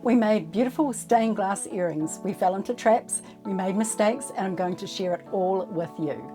We made beautiful stained glass earrings. We fell into traps, we made mistakes, and I'm going to share it all with you.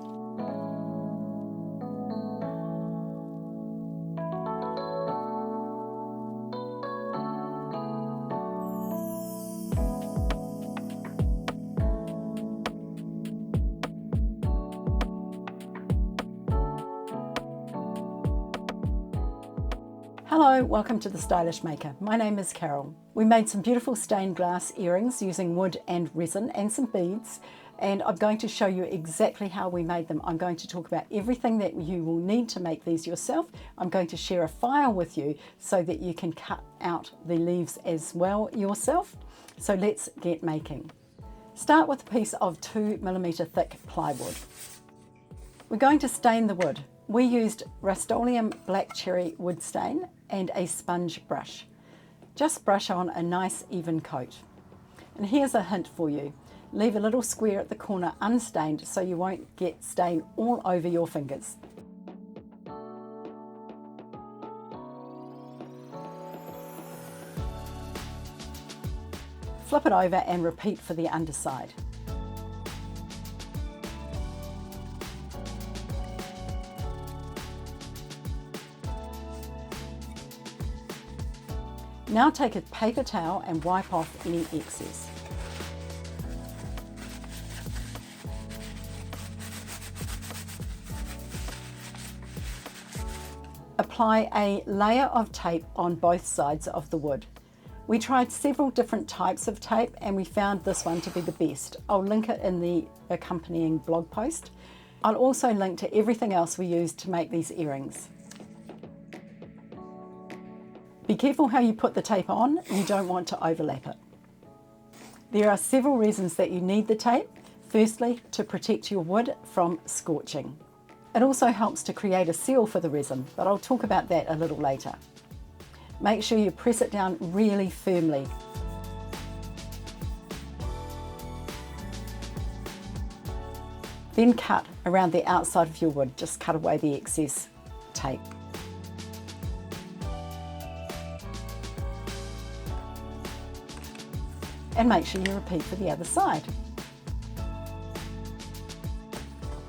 Hello, welcome to The Stylish Maker. My name is Carol. We made some beautiful stained glass earrings using wood and resin and some beads, and I'm going to show you exactly how we made them. I'm going to talk about everything that you will need to make these yourself. I'm going to share a file with you so that you can cut out the leaves as well yourself. So let's get making. Start with a piece of 2mm thick plywood. We're going to stain the wood. We used Rust-Oleum Black Cherry wood stain and a sponge brush. Just brush on a nice even coat. And here's a hint for you. Leave a little square at the corner unstained so you won't get stain all over your fingers. Flip it over and repeat for the underside. Now take a paper towel and wipe off any excess. Apply a layer of tape on both sides of the wood. We tried several different types of tape and we found this one to be the best. I'll link it in the accompanying blog post. I'll also link to everything else we used to make these earrings. Be careful how you put the tape on, you don't want to overlap it. There are several reasons that you need the tape. Firstly, to protect your wood from scorching. It also helps to create a seal for the resin, but I'll talk about that a little later. Make sure you press it down really firmly. Then cut around the outside of your wood, just cut away the excess tape. And make sure you repeat for the other side.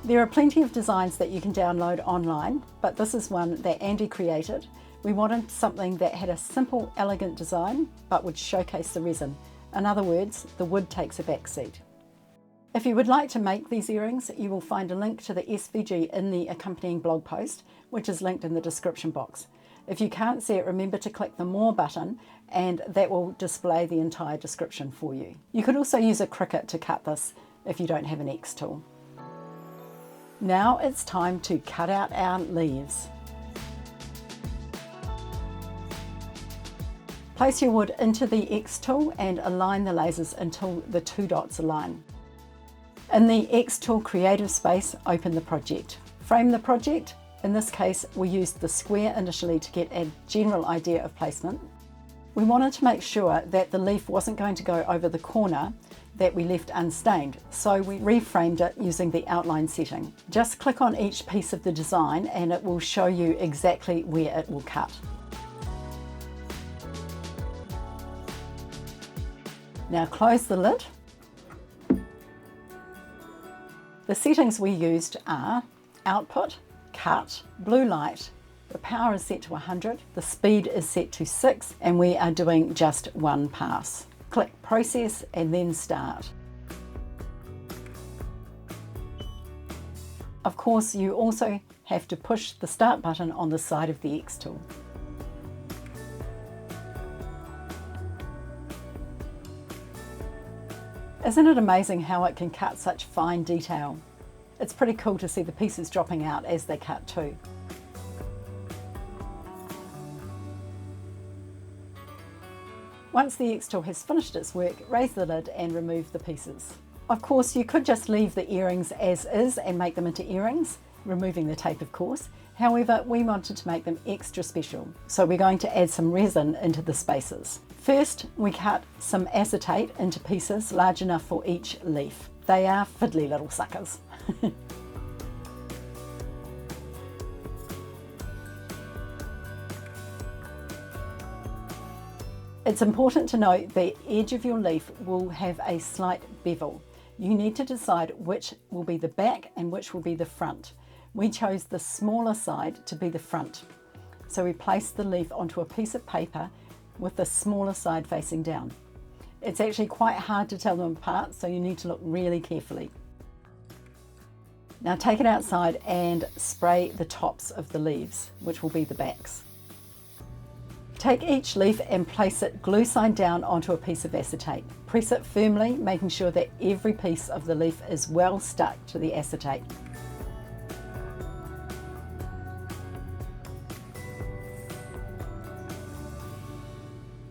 There are plenty of designs that you can download online, but this is one that Andy created. We wanted something that had a simple, elegant design, but would showcase the resin. In other words, the wood takes a back seat. If you would like to make these earrings, you will find a link to the SVG in the accompanying blog post, which is linked in the description box. If you can't see it, remember to click the More button and that will display the entire description for you. You could also use a Cricut to cut this if you don't have an xTool. Now it's time to cut out our leaves. Place your wood into the xTool and align the lasers until the two dots align. In the xTool creative space, open the project. Frame the project. In this case, we used the square initially to get a general idea of placement. We wanted to make sure that the leaf wasn't going to go over the corner that we left unstained, so we reframed it using the outline setting. Just click on each piece of the design and it will show you exactly where it will cut. Now close the lid. The settings we used are output, cut, blue light, the power is set to 100, the speed is set to 6, and we are doing just one pass. Click process and then start. Of course, you also have to push the start button on the side of the xTool. Isn't it amazing how it can cut such fine detail? It's pretty cool to see the pieces dropping out as they cut too. Once the xTool has finished its work, raise the lid and remove the pieces. Of course, you could just leave the earrings as is and make them into earrings, removing the tape of course. However, we wanted to make them extra special, so we're going to add some resin into the spaces. First, we cut some acetate into pieces large enough for each leaf. They are fiddly little suckers. It's important to note the edge of your leaf will have a slight bevel. You need to decide which will be the back and which will be the front. We chose the smaller side to be the front. So we placed the leaf onto a piece of paper with the smaller side facing down. It's actually quite hard to tell them apart, so you need to look really carefully. Now take it outside and spray the tops of the leaves, which will be the backs. Take each leaf and place it glue side down onto a piece of acetate. Press it firmly, making sure that every piece of the leaf is well stuck to the acetate.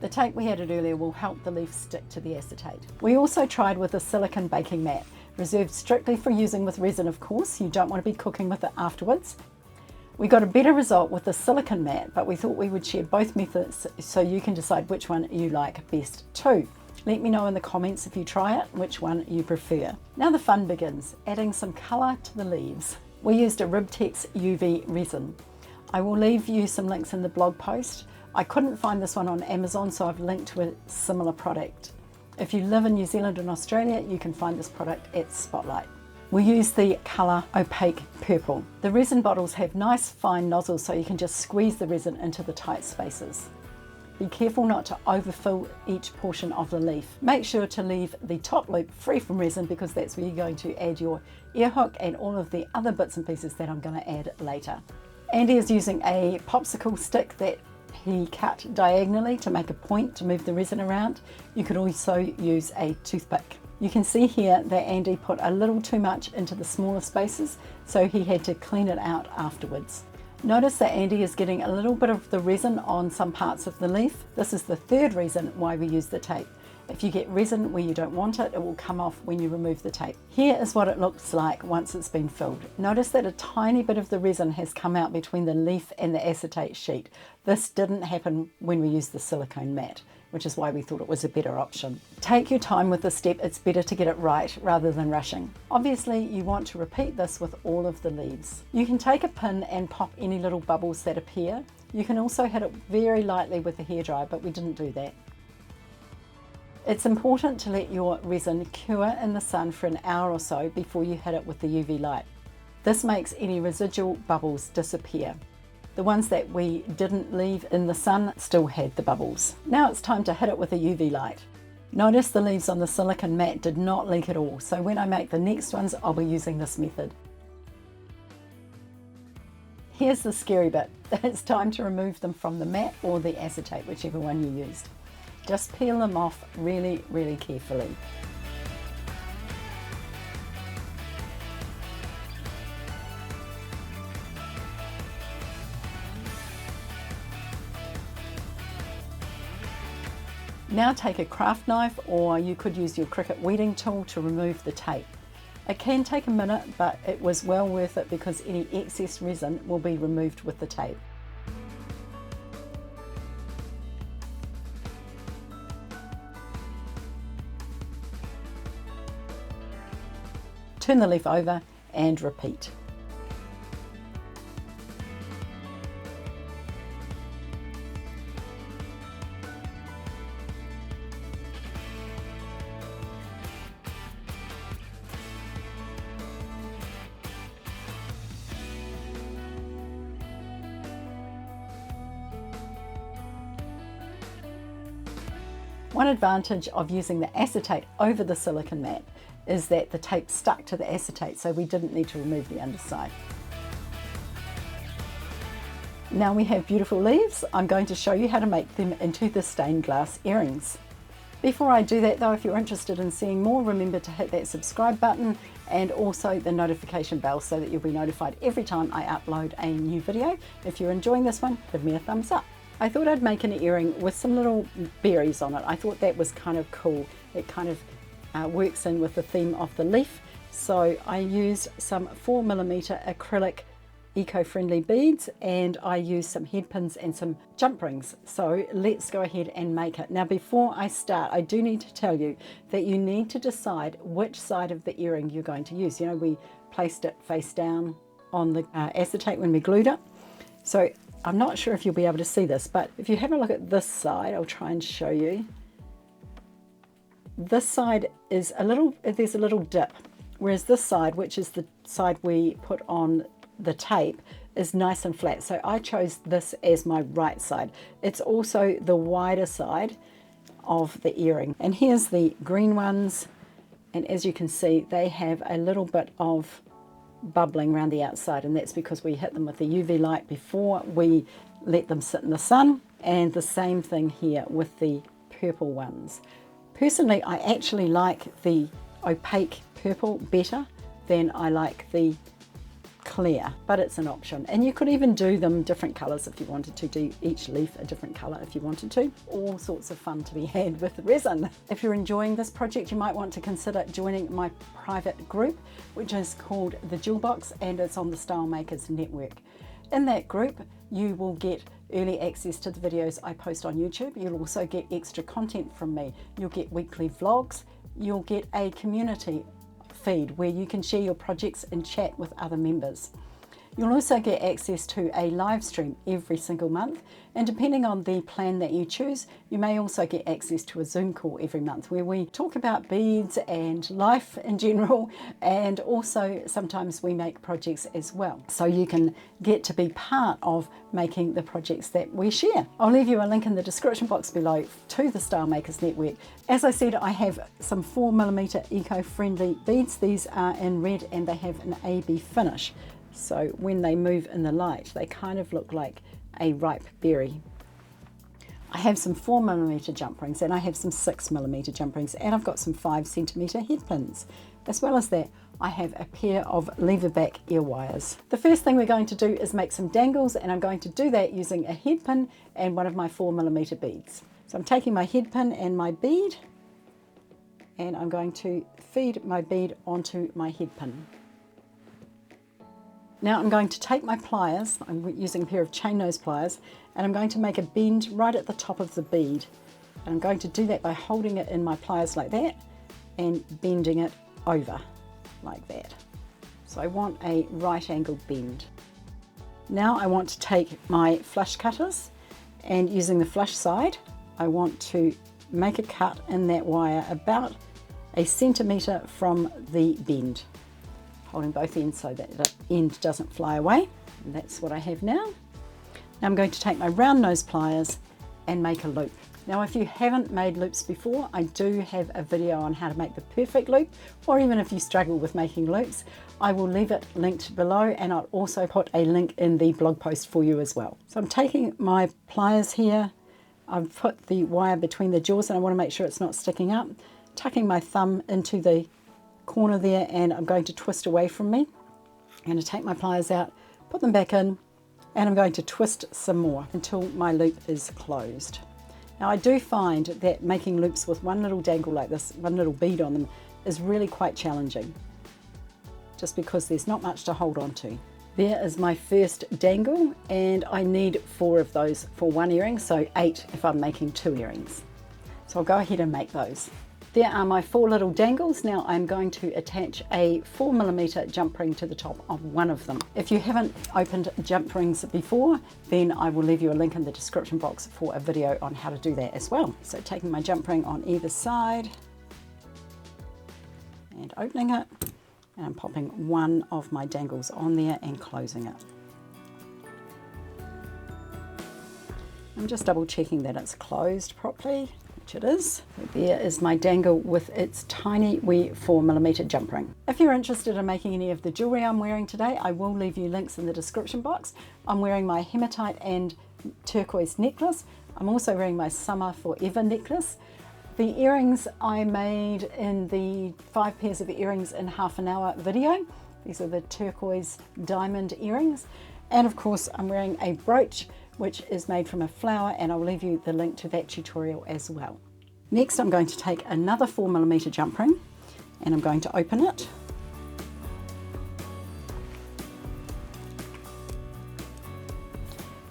The tape we added earlier will help the leaf stick to the acetate. We also tried with a silicone baking mat, reserved strictly for using with resin, of course. You don't want to be cooking with it afterwards. We got a better result with the silicone mat, but we thought we would share both methods so you can decide which one you like best too. Let me know in the comments if you try it, which one you prefer. Now the fun begins, adding some colour to the leaves. We used a Ribtex UV resin. I will leave you some links in the blog post. I couldn't find this one on Amazon, so I've linked to a similar product. If you live in New Zealand and Australia, you can find this product at Spotlight. We use the colour opaque purple. The resin bottles have nice fine nozzles, so you can just squeeze the resin into the tight spaces. Be careful not to overfill each portion of the leaf. Make sure to leave the top loop free from resin, because that's where you're going to add your ear hook and all of the other bits and pieces that I'm going to add later. Andy is using a popsicle stick that he cut diagonally to make a point to move the resin around. You could also use a toothpick. You can see here that Andy put a little too much into the smaller spaces, so he had to clean it out afterwards. Notice that Andy is getting a little bit of the resin on some parts of the leaf. This is the third reason why we use the tape. If you get resin where you don't want it, it will come off when you remove the tape. Here is what it looks like once it's been filled. Notice that a tiny bit of the resin has come out between the leaf and the acetate sheet. This didn't happen when we used the silicone mat, which is why we thought it was a better option. Take your time with this step. It's better to get it right rather than rushing. Obviously, you want to repeat this with all of the leaves. You can take a pin and pop any little bubbles that appear. You can also hit it very lightly with a hairdryer, but we didn't do that. It's important to let your resin cure in the sun for an hour or so before you hit it with the UV light. This makes any residual bubbles disappear. The ones that we didn't leave in the sun still had the bubbles. Now it's time to hit it with a UV light. Notice the leaves on the silicone mat did not leak at all, so when I make the next ones, I'll be using this method. Here's the scary bit. It's time to remove them from the mat or the acetate, whichever one you used. Just peel them off really, really carefully. Now take a craft knife, or you could use your Cricut weeding tool to remove the tape. It can take a minute, but it was well worth it because any excess resin will be removed with the tape. Turn the leaf over and repeat. One advantage of using the acetate over the silicone mat is that the tape stuck to the acetate, so we didn't need to remove the underside. Now we have beautiful leaves. I'm going to show you how to make them into the stained glass earrings. Before I do that though, if you're interested in seeing more, remember to hit that subscribe button and also the notification bell so that you'll be notified every time I upload a new video. If you're enjoying this one, give me a thumbs up. I thought I'd make an earring with some little berries on it. I thought that was kind of cool. It kind of works in with the theme of the leaf. So I used some 4mm acrylic eco-friendly beads, and I used some head pins and some jump rings. So let's go ahead and make it. Now before I start, I do need to tell you that you need to decide which side of the earring you're going to use. You know, we placed it face down on the acetate when we glued it. So I'm not sure if you'll be able to see this, but if you have a look at this side, I'll try and show you. This side is there's a little dip, whereas this side, which is the side we put on the tape, is nice and flat. So I chose this as my right side. It's also the wider side of the earring. And here's the green ones. And as you can see, they have a little bit of bubbling around the outside, and that's because we hit them with the UV light before we let them sit in the sun. And the same thing here with the purple ones. Personally, I actually like the opaque purple better than I like the clear, but it's an option. And you could even do them different colors if you wanted to, do each leaf a different color if you wanted to. All sorts of fun to be had with resin. If you're enjoying this project, you might want to consider joining my private group, which is called the Jewel Box, and it's on the Style Makers Network. In that group, you will get early access to the videos I post on YouTube. You'll also get extra content from me. You'll get weekly vlogs. You'll get a community feed where you can share your projects and chat with other members. You'll also get access to a live stream every single month, and depending on the plan that you choose, you may also get access to a Zoom call every month where we talk about beads and life in general, and also sometimes we make projects as well. So you can get to be part of making the projects that we share. I'll leave you a link in the description box below to the Style Makers Network. As I said, I have some 4mm eco-friendly beads. These are in red and they have an AB finish. So when they move in the light, they kind of look like a ripe berry. I have some 4mm jump rings, and I have some 6mm jump rings, and I've got some 5cm head pins. As well as that, I have a pair of lever back ear wires. The first thing we're going to do is make some dangles, and I'm going to do that using a head pin and one of my 4mm beads. So I'm taking my head pin and my bead, and I'm going to feed my bead onto my head pin. Now I'm going to take my pliers, I'm using a pair of chain nose pliers, and I'm going to make a bend right at the top of the bead. And I'm going to do that by holding it in my pliers like that and bending it over like that. So I want a right angled bend. Now I want to take my flush cutters, and using the flush side, I want to make a cut in that wire about 1 centimetre from the bend, holding both ends so that the end doesn't fly away. And that's what I have now. Now I'm going to take my round nose pliers and make a loop. Now if you haven't made loops before, I do have a video on how to make the perfect loop, or even if you struggle with making loops, I will leave it linked below, and I'll also put a link in the blog post for you as well. So I'm taking my pliers here, I've put the wire between the jaws and I want to make sure it's not sticking up, tucking my thumb into the corner there, and I'm going to twist away from me. I'm going to take my pliers out, put them back in, and I'm going to twist some more until my loop is closed. Now I do find that making loops with one little dangle like this, one little bead on them, is really quite challenging, just because there's not much to hold on to. There is my first dangle, and I need 4 of those for one earring, so 8 if I'm making 2 earrings. So I'll go ahead and make those. There are my 4 little dangles. Now I'm going to attach a 4mm jump ring to the top of one of them. If you haven't opened jump rings before, then I will leave you a link in the description box for a video on how to do that as well. So taking my jump ring on either side and opening it, and I'm popping one of my dangles on there and closing it. I'm just double checking that it's closed properly. It is. There is my dangle with its tiny wee 4mm jump ring. If you're interested in making any of the jewellery I'm wearing today, I will leave you links in the description box. I'm wearing my hematite and turquoise necklace. I'm also wearing my Summer Forever necklace. The earrings I made in the 5 pairs of earrings in half an hour video. These are the turquoise diamond earrings. And of course I'm wearing a brooch which is made from a flower, and I'll leave you the link to that tutorial as well. Next I'm going to take another 4mm jump ring, and I'm going to open it.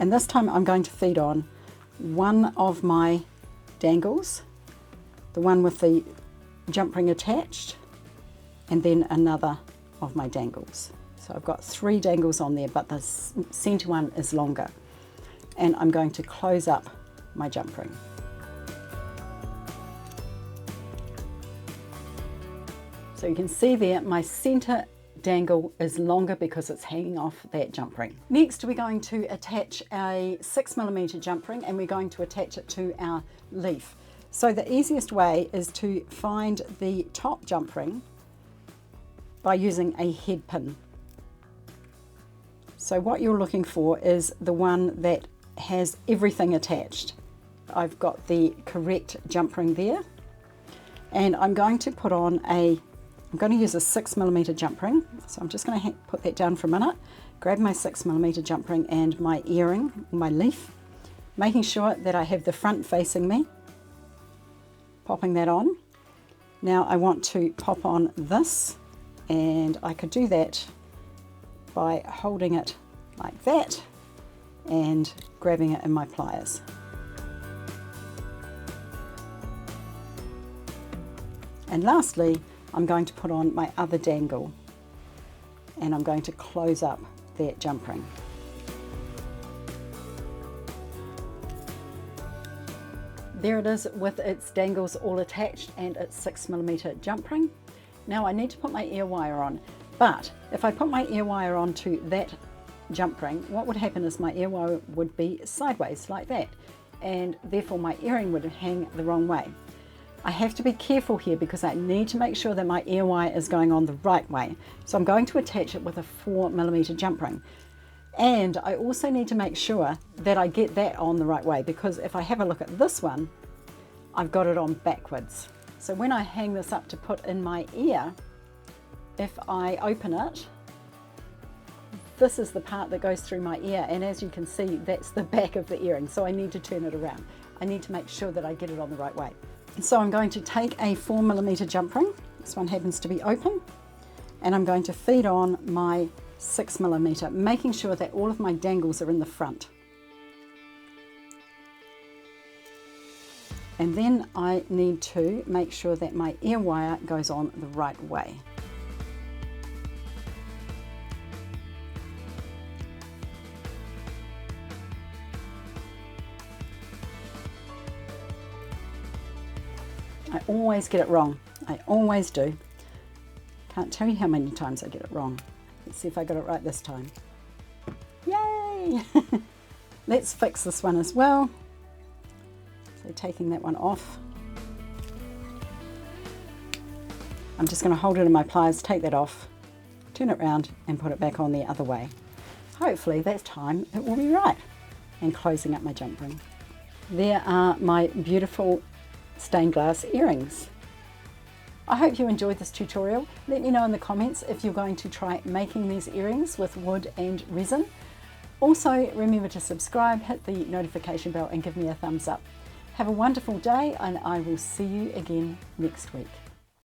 And this time I'm going to feed on one of my dangles, the one with the jump ring attached, and then another of my dangles. So I've got 3 dangles on there, but the centre one is longer. and I'm going to close up my jump ring. So you can see there my center dangle is longer because it's hanging off that jump ring. Next we're going to attach a 6mm jump ring, and we're going to attach it to our leaf. So the easiest way is to find the top jump ring by using a head pin. So what you're looking for is the one that has everything attached. I've got the correct jump ring there, and I'm going to put on I'm going to use a 6mm jump ring. So I'm just going to put that down for a minute, grab my 6mm jump ring and my earring, my leaf, making sure that I have the front facing me, popping that on. Now I want to pop on this, and I could do that by holding it like that and grabbing it in my pliers. And lastly, I'm going to put on my other dangle, and I'm going to close up that jump ring. There it is with its dangles all attached and its 6mm jump ring. Now I need to put my ear wire on, but if I put my ear wire onto that jump ring, what would happen is my ear wire would be sideways like that, and therefore my earring would hang the wrong way. I have to be careful here because I need to make sure that my ear wire is going on the right way. So I'm going to attach it with a 4mm jump ring. And I also need to make sure that I get that on the right way, because if I have a look at this one, I've got it on backwards. So when I hang this up to put in my ear, if I open it, this is the part that goes through my ear, and as you can see, that's the back of the earring. So I need to turn it around. I need to make sure that I get it on the right way. So I'm going to take a 4mm jump ring, this one happens to be open, and I'm going to feed on my 6mm, making sure that all of my dangles are in the front. And then I need to make sure that my ear wire goes on the right way. I always get it wrong. I always do. Can't tell you how many times I get it wrong. Let's see if I got it right this time. Yay! Let's fix this one as well. So taking that one off. I'm just going to hold it in my pliers, take that off, turn it around and put it back on the other way. Hopefully that time it will be right. And closing up my jump ring. There are my beautiful stained glass earrings. I hope you enjoyed this tutorial. Let me know in the comments if you're going to try making these earrings with wood and resin. Also remember to subscribe, hit the notification bell and give me a thumbs up. Have a wonderful day, and I will see you again next week.